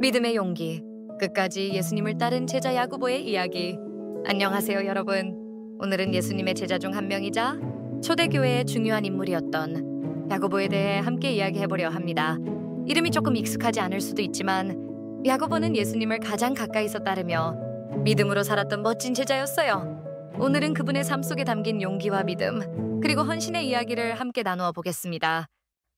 믿음의 용기, 끝까지 예수님을 따른 제자 야고보의 이야기. 안녕하세요, 여러분. 오늘은 예수님의 제자 중 한 명이자 초대교회의 중요한 인물이었던 야고보에 대해 함께 이야기해보려 합니다. 이름이 조금 익숙하지 않을 수도 있지만 야고보는 예수님을 가장 가까이서 따르며 믿음으로 살았던 멋진 제자였어요. 오늘은 그분의 삶 속에 담긴 용기와 믿음, 그리고 헌신의 이야기를 함께 나누어 보겠습니다.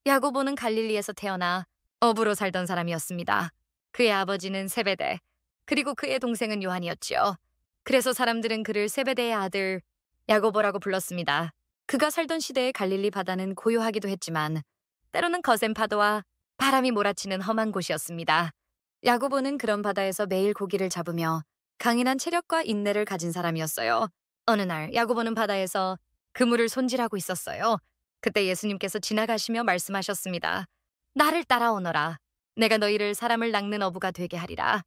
야고보는 갈릴리에서 태어나 어부로 살던 사람이었습니다. 그의 아버지는 세베대, 그리고 그의 동생은 요한이었지요. 그래서 사람들은 그를 세베대의 아들 야고보라고 불렀습니다. 그가 살던 시대의 갈릴리 바다는 고요하기도 했지만 때로는 거센 파도와 바람이 몰아치는 험한 곳이었습니다. 야고보는 그런 바다에서 매일 고기를 잡으며 강인한 체력과 인내를 가진 사람이었어요. 어느 날 야고보는 바다에서 그물을 손질하고 있었어요. 그때 예수님께서 지나가시며 말씀하셨습니다. 나를 따라오너라. 내가 너희를 사람을 낚는 어부가 되게 하리라.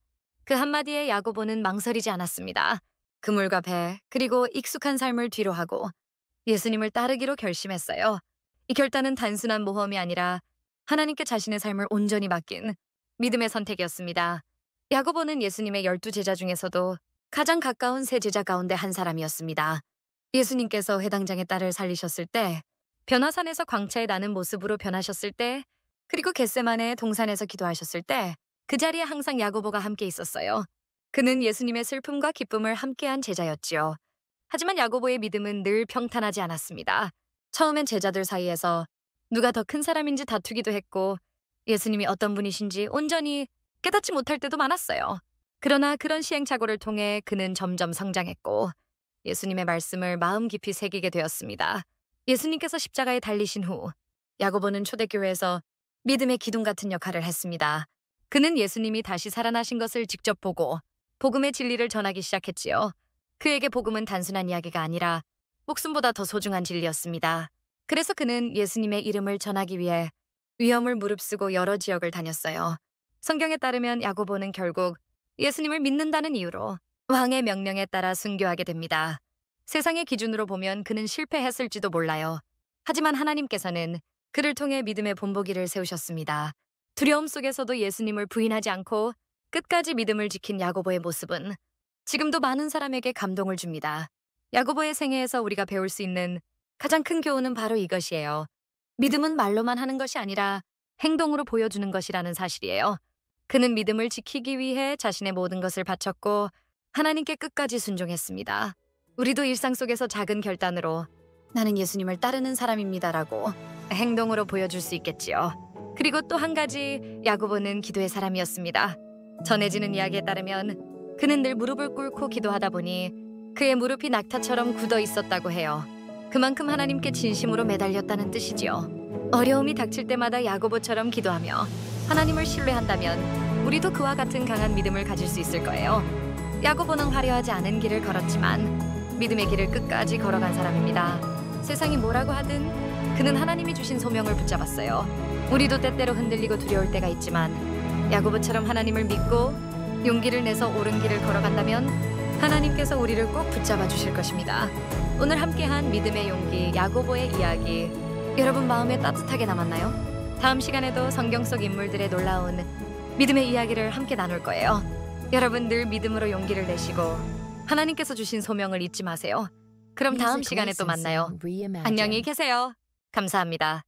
그 한마디에 야고보는 망설이지 않았습니다. 그물과 배, 그리고 익숙한 삶을 뒤로 하고 예수님을 따르기로 결심했어요. 이 결단은 단순한 모험이 아니라 하나님께 자신의 삶을 온전히 맡긴 믿음의 선택이었습니다. 야고보는 예수님의 12 제자 중에서도 가장 가까운 세 제자 가운데 한 사람이었습니다. 예수님께서 회당장의 딸을 살리셨을 때, 변화산에서 광채에 나는 모습으로 변하셨을 때, 그리고 겟세마네 동산에서 기도하셨을 때 그 자리에 항상 야고보가 함께 있었어요. 그는 예수님의 슬픔과 기쁨을 함께한 제자였지요. 하지만 야고보의 믿음은 늘 평탄하지 않았습니다. 처음엔 제자들 사이에서 누가 더 큰 사람인지 다투기도 했고 예수님이 어떤 분이신지 온전히 깨닫지 못할 때도 많았어요. 그러나 그런 시행착오를 통해 그는 점점 성장했고 예수님의 말씀을 마음 깊이 새기게 되었습니다. 예수님께서 십자가에 달리신 후 야고보는 초대교회에서 믿음의 기둥 같은 역할을 했습니다. 그는 예수님이 다시 살아나신 것을 직접 보고 복음의 진리를 전하기 시작했지요. 그에게 복음은 단순한 이야기가 아니라 목숨보다 더 소중한 진리였습니다. 그래서 그는 예수님의 이름을 전하기 위해 위험을 무릅쓰고 여러 지역을 다녔어요. 성경에 따르면 야고보는 결국 예수님을 믿는다는 이유로 왕의 명령에 따라 순교하게 됩니다. 세상의 기준으로 보면 그는 실패했을지도 몰라요. 하지만 하나님께서는 그를 통해 믿음의 본보기를 세우셨습니다. 두려움 속에서도 예수님을 부인하지 않고 끝까지 믿음을 지킨 야고보의 모습은 지금도 많은 사람에게 감동을 줍니다. 야고보의 생애에서 우리가 배울 수 있는 가장 큰 교훈은 바로 이것이에요. 믿음은 말로만 하는 것이 아니라 행동으로 보여주는 것이라는 사실이에요. 그는 믿음을 지키기 위해 자신의 모든 것을 바쳤고 하나님께 끝까지 순종했습니다. 우리도 일상 속에서 작은 결단으로 나는 예수님을 따르는 사람입니다라고 행동으로 보여줄 수 있겠지요. 그리고 또 한 가지, 야고보는 기도의 사람이었습니다. 전해지는 이야기에 따르면 그는 늘 무릎을 꿇고 기도하다 보니 그의 무릎이 낙타처럼 굳어 있었다고 해요. 그만큼 하나님께 진심으로 매달렸다는 뜻이지요. 어려움이 닥칠 때마다 야고보처럼 기도하며 하나님을 신뢰한다면 우리도 그와 같은 강한 믿음을 가질 수 있을 거예요. 야고보는 화려하지 않은 길을 걸었지만 믿음의 길을 끝까지 걸어간 사람입니다. 세상이 뭐라고 하든 그는 하나님이 주신 소명을 붙잡았어요. 우리도 때때로 흔들리고 두려울 때가 있지만 야고보처럼 하나님을 믿고 용기를 내서 옳은 길을 걸어간다면 하나님께서 우리를 꼭 붙잡아 주실 것입니다. 오늘 함께한 믿음의 용기, 야고보의 이야기, 여러분 마음에 따뜻하게 남았나요? 다음 시간에도 성경 속 인물들의 놀라운 믿음의 이야기를 함께 나눌 거예요. 여러분 늘 믿음으로 용기를 내시고 하나님께서 주신 소명을 잊지 마세요. 그럼 다음 시간에 또 만나요. 안녕히 계세요. 감사합니다.